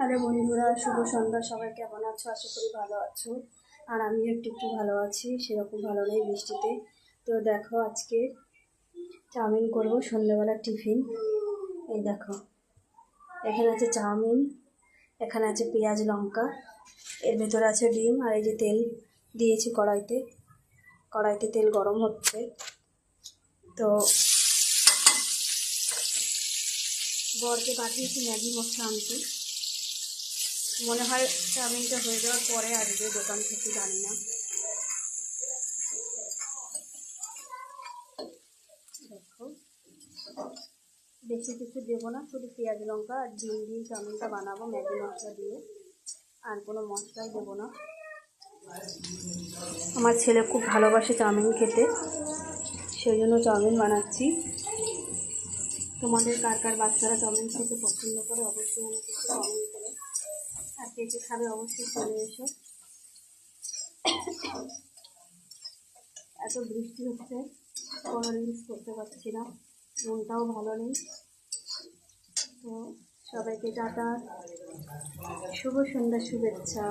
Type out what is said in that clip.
Hello বন্ধুরা, শুভ সন্ধ্যা। সবাই কেমন আছো? আশা করি ভালো আছো। আর আমিও একটু একটু ভালো আছি, সেরকম ভালো নেই বৃষ্টিতে। তো দেখো, আজকে চাউমিন করবো সন্ধ্যেবেলার টিফিন। এই দেখো, এখানে আছে চাউমিন, এখানে আছে পেঁয়াজ লঙ্কা, এর ভেতরে আছে ডিম, আর এই যে তেল দিয়েছি কড়াইতে। কড়াইতে তেল গরম হচ্ছে। তো বরকে পাঠিয়েছি ম্যাগি মশলা আনতে। মনে হয় চাউমিনটা হয়ে যাওয়ার পরে আসবে দোকান থেকে, জানি না। দেখো, বেশি কিছু দেবো না, শুধু পেঁয়াজ লঙ্কা আর ডিম দিয়ে চাউমিনটা বানাবো ম্যাগি মশলা দিয়ে, আর কোনো মশলাই দেবো না। আমার ছেলে খুব ভালোবাসে চাউমিন খেতে, সেই জন্য চাউমিন বানাচ্ছি। তোমাদের কার কার বাচ্চারা চাউমিন খেতে পছন্দ করে অবশ্যই আমাকে একটু কমেন্ট করে, আর কে কে খাবে অবশ্যই চলে এসো। এত বৃষ্টি হচ্ছে, কোনো রিলস করতে পারছি না, মনটাও ভালো নেই। তো সবাইকে টাটা, শুভ সন্ধ্যা, শুভেচ্ছা।